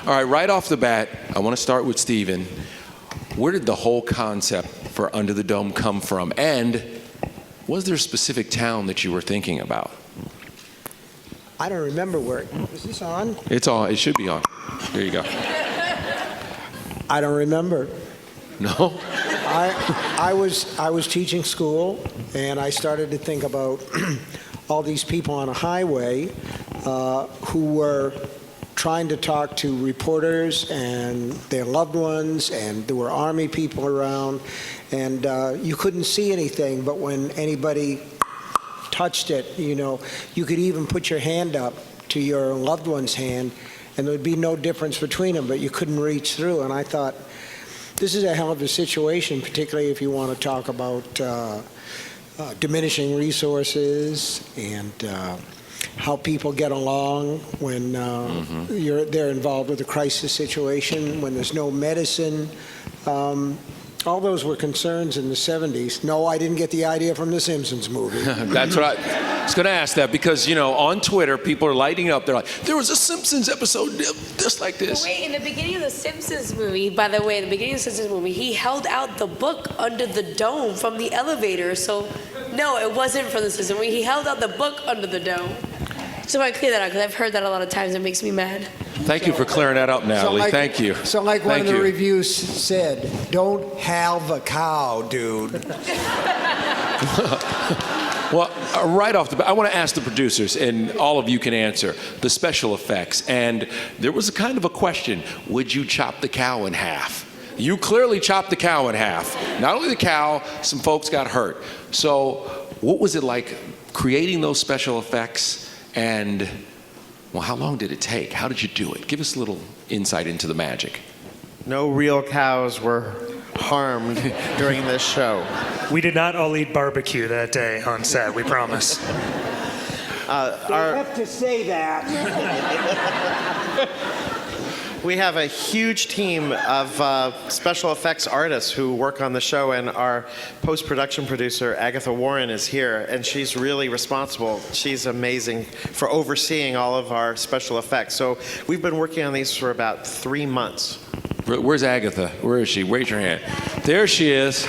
All right, right off the bat, I want to start with Steven. Where did the whole concept for Under the Dome come from? And was there a specific town that you were thinking about? I don't remember where. Is this on? It's on. It should be on. There you go. I don't remember. No? I was teaching school, and I started to think about all these people on a highway who were trying to talk to reporters and their loved ones, and there were Army people around, and you couldn't see anything, but when anybody touched it, you could even put your hand up to your loved one's hand, and there would be no difference between them, but you couldn't reach through. And I thought, this is a hell of a situation, particularly if you want to talk about diminishing resources and how people get along when they're involved with a crisis situation, when there's no medicine. All those were concerns in the 70s. No, I didn't get the idea from the Simpsons movie. That's what I was going to ask that because, on Twitter, people are lighting up. They're like, there was a Simpsons episode just like this. Wait, in the beginning of the Simpsons movie, by the way, in the beginning of the Simpsons movie, he held out the book under the dome from the elevator. So, no, it wasn't from the Simpsons movie. He held out the book under the dome. So I clear that out because I've heard that a lot of times. It makes me mad. Thank you for clearing that up, Natalie. Thank you. So like one of the reviews said, don't have a cow, dude. Well, right off the bat, I want to ask the producers, and all of you can answer, the special effects. And there was a kind of a question, would you chop the cow in half? You clearly chopped the cow in half. Not only the cow, some folks got hurt. So what was it like creating those special effects? And, well, how long did it take? How did you do it? Give us a little insight into the magic. No real cows were harmed during this show. We did not all eat barbecue that day on set, we promise. I have to say that. We have a huge team of special effects artists who work on the show, and our post-production producer, Agatha Warren, is here, and she's really responsible. She's amazing for overseeing all of our special effects. So we've been working on these for about 3 months. Where's Agatha? Where is she? Raise your hand. There she is.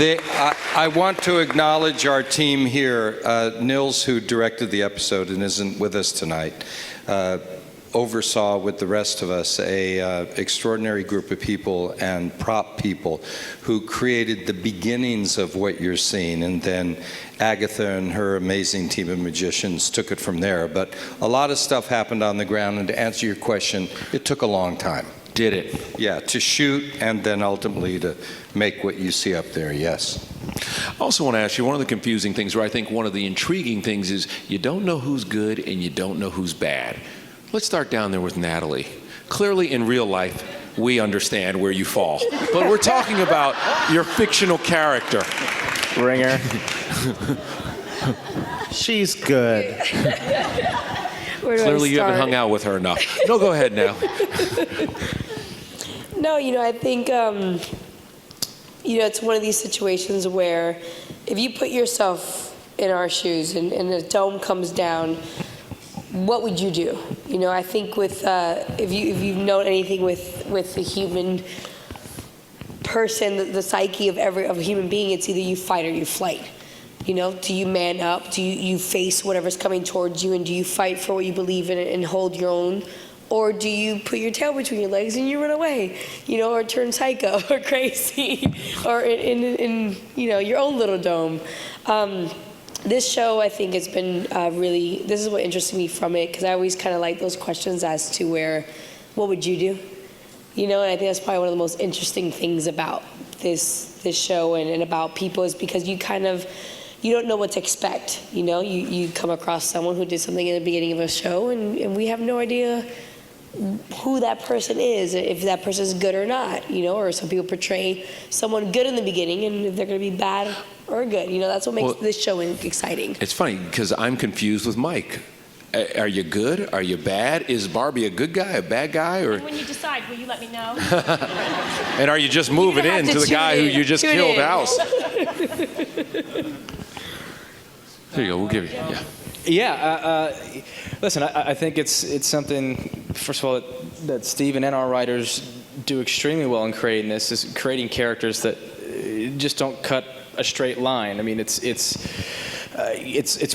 I want to acknowledge our team here. Nils, who directed the episode and isn't with us tonight, oversaw with the rest of us a extraordinary group of people and prop people who created the beginnings of what you're seeing, and then Agatha and her amazing team of magicians took it from there. But a lot of stuff happened on the ground, and to answer your question, it took a long time. Did it? Yeah, to shoot and then ultimately to make what you see up there, yes. I also want to ask you, one of the confusing things, or I think one of the intriguing things, is you don't know who's good and you don't know who's bad. Let's start down there with Natalie. Clearly, in real life, we understand where you fall. But we're talking about your fictional character. Ringer. She's good. Clearly, you haven't hung out with her enough. No, go ahead now. No, I think, it's one of these situations where if you put yourself in our shoes and the dome comes down, what would you do? I think with, if you've known anything with the human person, the psyche of a human being, it's either you fight or you flight. Do you man up? Do you face whatever's coming towards you, and do you fight for what you believe in and hold your own? Or do you put your tail between your legs and you run away, or turn psycho or crazy, or in your own little dome? This show, I think, has been this is what interested me from it, because I always kind of like those questions as to what would you do? And I think that's probably one of the most interesting things about this show and about people, is because you don't know what to expect. You come across someone who did something in the beginning of a show, and we have no idea who that person is, if that person is good or not, or some people portray someone good in the beginning, and if they're going to be bad or good. That's what makes this show exciting. It's funny, because I'm confused with Mike. Are you good? Are you bad? Is Barbie a good guy, a bad guy? Or and when you decide, will you let me know? And are you just moving in to the guy who you just killed house? There you go, we'll give you, yeah. Yeah, listen, I think it's something, first of all, that Steven and our writers do extremely well in creating this, is creating characters that just don't cut a straight line. I mean, it's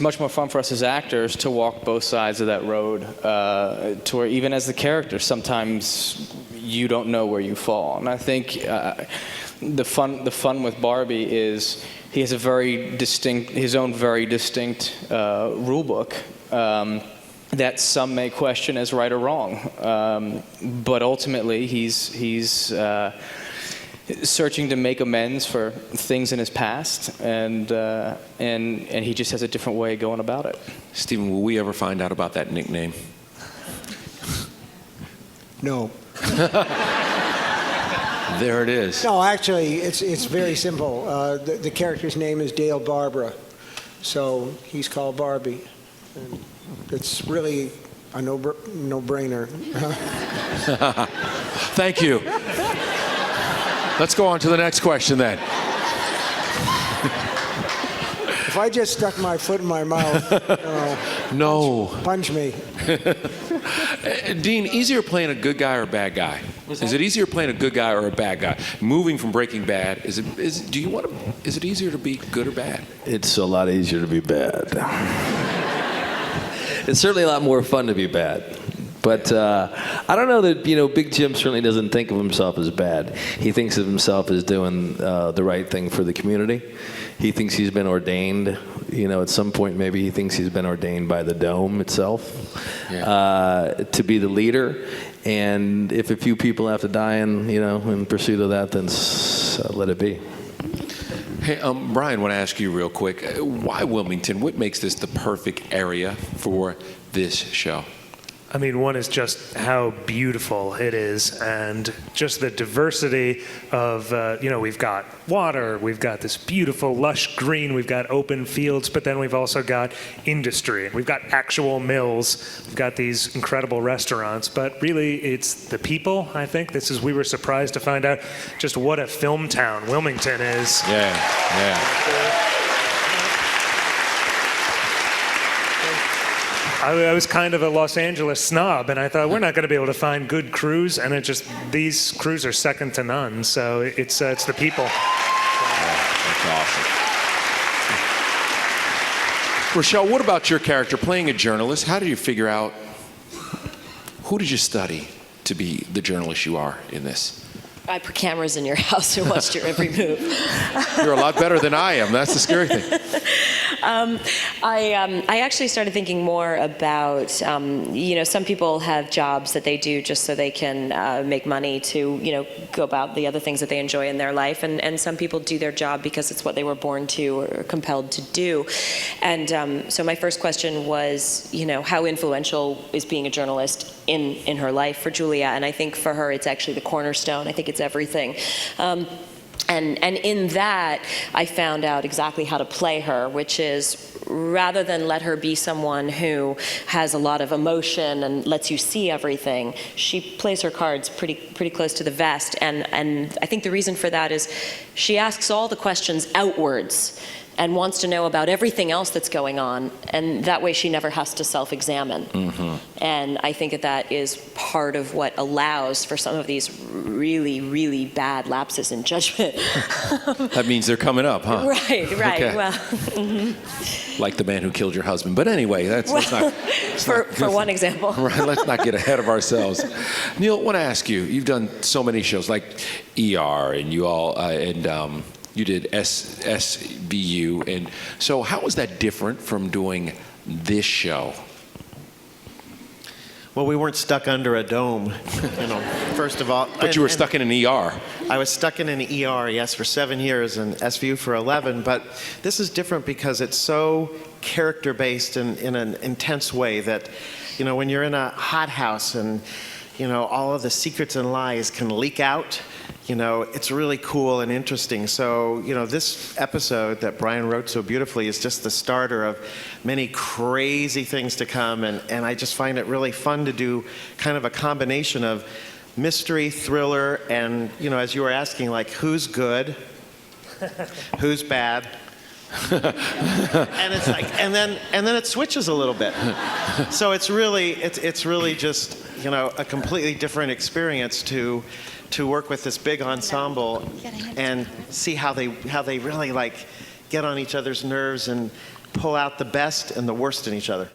much more fun for us as actors to walk both sides of that road, to where even as the character, sometimes you don't know where you fall. And I think the fun with Barbie is he has his own very distinct rule book that some may question as right or wrong, but ultimately he's searching to make amends for things in his past, and he just has a different way of going about it. Stephen, will we ever find out about that nickname? No. There it is. No, actually, it's very simple. The character's name is Dale Barbara, so he's called Barbie. And it's really a no-brainer. Thank you. Let's go on to the next question then. If I just stuck my foot in my mouth, No. punch me. Dean, easier playing a good guy or a bad guy? Is it easier playing a good guy or a bad guy? Moving from Breaking Bad, is it easier to be good or bad? It's a lot easier to be bad. It's certainly a lot more fun to be bad. But I don't know that, Big Jim certainly doesn't think of himself as bad. He thinks of himself as doing the right thing for the community. He thinks he's been ordained. At some point, maybe he thinks he's been ordained by the Dome itself to be the leader. And if a few people have to die in pursuit of that, then let it be. Hey, Brian, I want to ask you real quick, why Wilmington? What makes this the perfect area for this show? I mean, one is just how beautiful it is, and just the diversity of, we've got water, we've got this beautiful lush green, we've got open fields, but then we've also got industry, and we've got actual mills, we've got these incredible restaurants, but really it's the people, I think. We were surprised to find out just what a film town Wilmington is. Yeah. I was kind of a Los Angeles snob, and I thought we're not going to be able to find good crews, and these crews are second to none. So it's the people. That's awesome. Rochelle, what about your character playing a journalist? How did you figure out who did you study to be the journalist you are in this? I put cameras in your house and watched your every move. You're a lot better than I am. That's the scary thing. I actually started thinking more about, some people have jobs that they do just so they can make money to, go about the other things that they enjoy in their life. And some people do their job because it's what they were born to or compelled to do. And so my first question was, how influential is being a journalist in her life for Julia? And I think for her, it's actually the cornerstone. I think it's everything. And in that, I found out exactly how to play her, which is rather than let her be someone who has a lot of emotion and lets you see everything, she plays her cards pretty close to the vest. And I think the reason for that is she asks all the questions outwards and wants to know about everything else that's going on, and that way she never has to self-examine. Mm-hmm. And I think that is part of what allows for some of these really, really bad lapses in judgment. That means they're coming up, huh? Right, Okay. well. Mm-hmm. Like the man who killed your husband. But anyway, let's not... For one example. Right, let's not get ahead of ourselves. Neil, I want to ask you, you've done so many shows like ER, and you all, you did SVU, and so how was that different from doing this show? Well, we weren't stuck under a dome, first of all. But you were stuck in an ER. I was stuck in an ER, yes, for 7 years, and SVU for 11. But this is different because it's so character-based in an intense way that, when you're in a hothouse and, all of the secrets and lies can leak out, it's really cool and interesting. So, this episode that Brian wrote so beautifully is just the starter of many crazy things to come. And I just find it really fun to do kind of a combination of mystery, thriller, and, as you were asking, like, who's good, who's bad, And it's like, and then it switches a little bit. So it's really just, you know, a completely different experience to work with this big ensemble and see how they really like get on each other's nerves and pull out the best and the worst in each other.